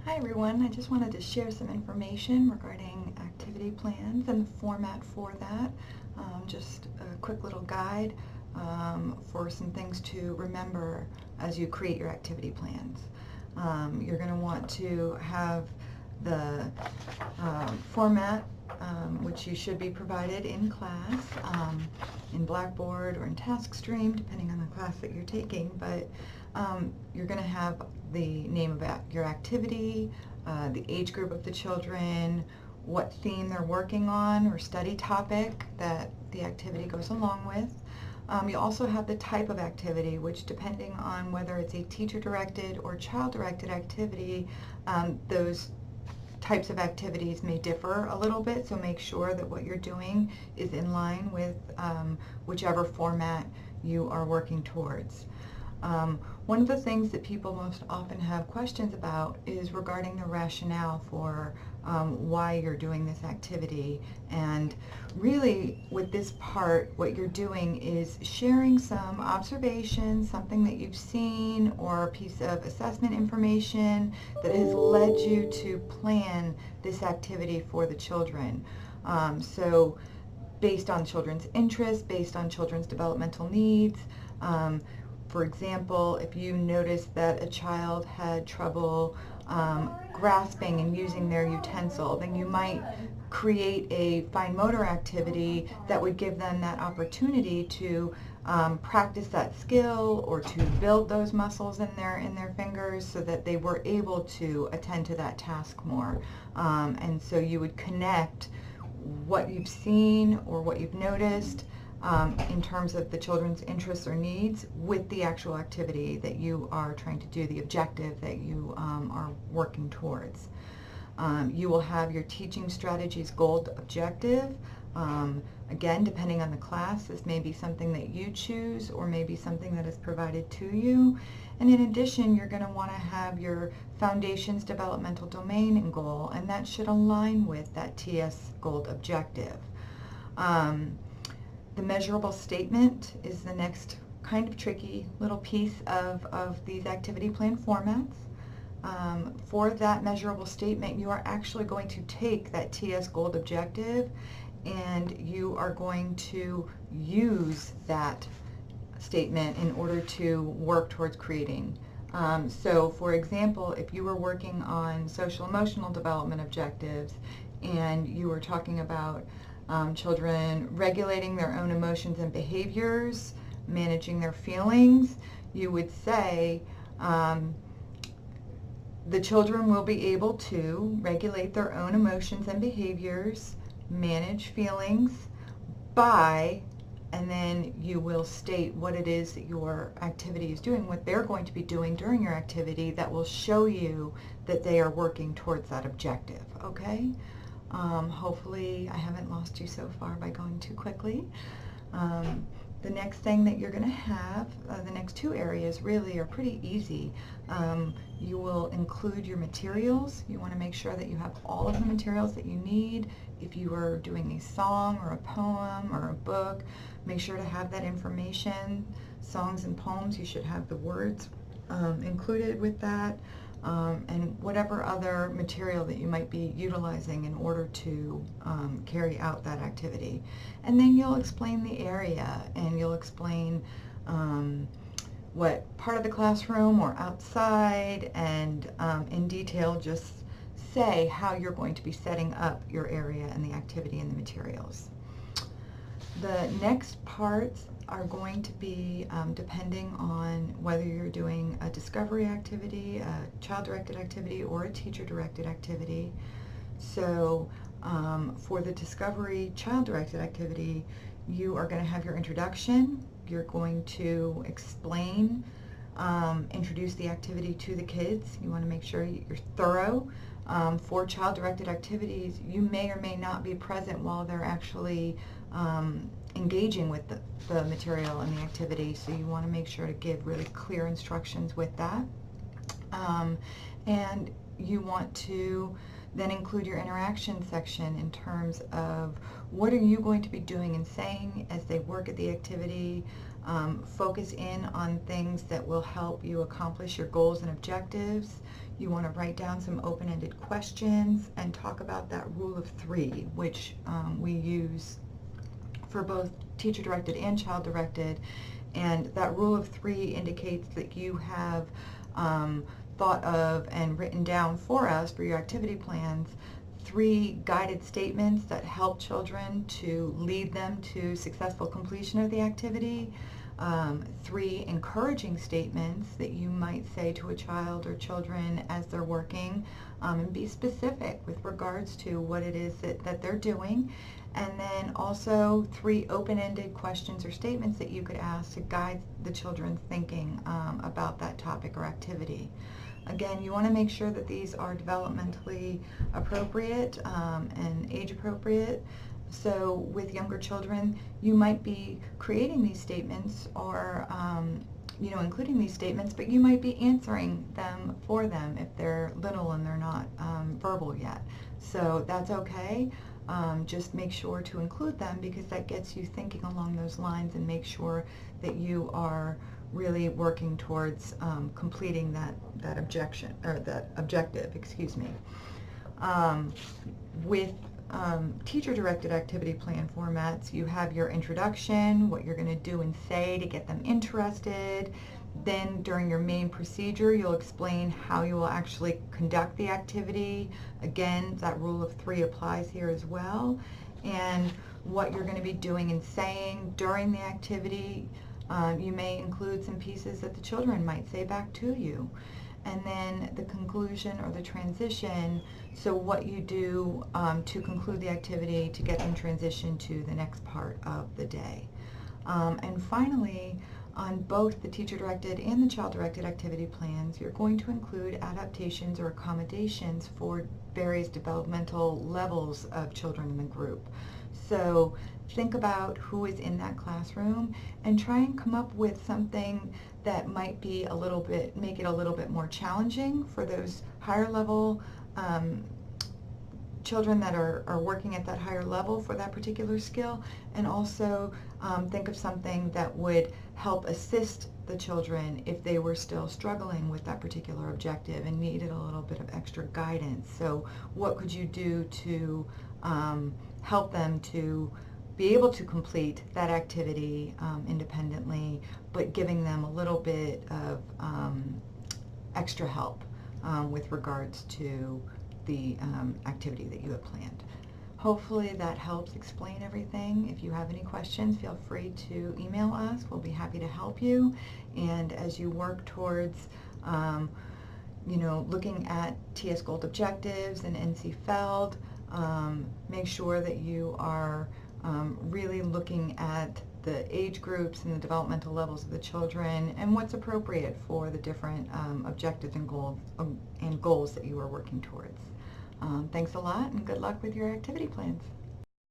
Hi everyone, I just wanted to share some information regarding activity plans and the format for that. Just a quick little guide for some things to remember as you create your activity plans. You're going to want to have the format which you should be provided in class, in Blackboard or in TaskStream, depending on the class that you're taking, but you're going to have the name of your activity, the age group of the children, what theme they're working on or study topic that the activity goes along with. You also have the type of activity, which depending on whether it's a teacher-directed or child-directed activity, those types of activities may differ a little bit, so make sure that what you're doing is in line with whichever format you are working towards. One of the things that people most often have questions about is regarding the rationale for why you're doing this activity. And really with this part, what you're doing is sharing some observations, something that you've seen, or a piece of assessment information that has led you to plan this activity for the children. So based on children's interests, based on children's developmental needs. For example, if you notice that a child had trouble grasping and using their utensil, then you might create a fine motor activity that would give them that opportunity to practice that skill or to build those muscles in their fingers so that they were able to attend to that task more. And so you would connect what you've seen or what you've noticed in terms of the children's interests or needs with the actual activity that you are trying to do, the objective that you are working towards. You will have your teaching strategies goal objective. Again, depending on the class, this may be something that you choose or maybe something that is provided to you. And in addition, you're going to want to have your foundations developmental domain and goal, and that should align with that TS goal objective. The measurable statement is the next kind of tricky little piece of these activity plan formats. For that measurable statement, you are actually going to take that TS goal objective and you are going to use that statement in order to work towards creating. So for example, if you were working on social emotional development objectives and you were talking about children regulating their own emotions and behaviors, managing their feelings, you would say the children will be able to regulate their own emotions and behaviors, manage feelings by, and then you will state what it is that your activity is doing, what they're going to be doing during your activity that will show you that they are working towards that objective, okay? Hopefully I haven't lost you so far by going too quickly. The next thing that you're going to have, the next two areas really are pretty easy. You will include your materials. You want to make sure that you have all of the materials that you need. If you are doing a song or a poem or a book, make sure to have that information. Songs and poems, you should have the words included with that. And whatever other material that you might be utilizing in order to carry out that activity. And then you'll explain the area and you'll explain what part of the classroom or outside, and in detail just say how you're going to be setting up your area and the activity and the materials. The next parts are going to be depending on whether you're doing a discovery activity, a child-directed activity, or a teacher-directed activity. So for the discovery child-directed activity, you are going to have your introduction. You're going to explain, introduce the activity to the kids. You want to make sure you're thorough. For child-directed activities, you may or may not be present while they're actually engaging with the material and the activity, so you want to make sure to give really clear instructions with that. And you want to then include your interaction section in terms of what are you going to be doing and saying as they work at the activity. Focus in on things that will help you accomplish your goals and objectives. You want to write down some open-ended questions and talk about that rule of three, which we use for both teacher-directed and child-directed. And that rule of three indicates that you have thought of and written down for us for your activity plans 3 guided statements that help children to lead them to successful completion of the activity, 3 encouraging statements that you might say to a child or children as they're working, and be specific with regards to what it is that they're doing, and then also 3 open-ended questions or statements that you could ask to guide the children's thinking about that topic or activity. Again, you want to make sure that these are developmentally appropriate and age appropriate. So with younger children, you might be creating these statements or including these statements, but you might be answering them for them if they're little and they're not verbal yet. So that's okay. Just make sure to include them because that gets you thinking along those lines and make sure that you are really working towards completing that objective, excuse me. With teacher-directed activity plan formats, you have your introduction, what you're going to do and say to get them interested. Then during your main procedure, you'll explain how you will actually conduct the activity. Again, that rule of three applies here as well. And what you're going to be doing and saying during the activity. You may include some pieces that the children might say back to you. And then the conclusion or the transition, so what you do to conclude the activity to get them transitioned to the next part of the day. And finally, on both the teacher-directed and the child-directed activity plans, you're going to include adaptations or accommodations for various developmental levels of children in the group. So think about who is in that classroom and try and come up with something that might be make it a little bit more challenging for those higher level children that are working at that higher level for that particular skill, and also think of something that would help assist the children if they were still struggling with that particular objective and needed a little bit of extra guidance. So what could you do to help them to be able to complete that activity independently, but giving them a little bit of extra help with regards to the activity that you have planned. Hopefully that helps explain everything. If you have any questions, feel free to email us. We'll be happy to help you. And as you work towards looking at TS Gold objectives and NC Feld, make sure that you are really looking at the age groups and the developmental levels of the children and what's appropriate for the different objectives and goals that you are working towards. Thanks a lot and good luck with your activity plans.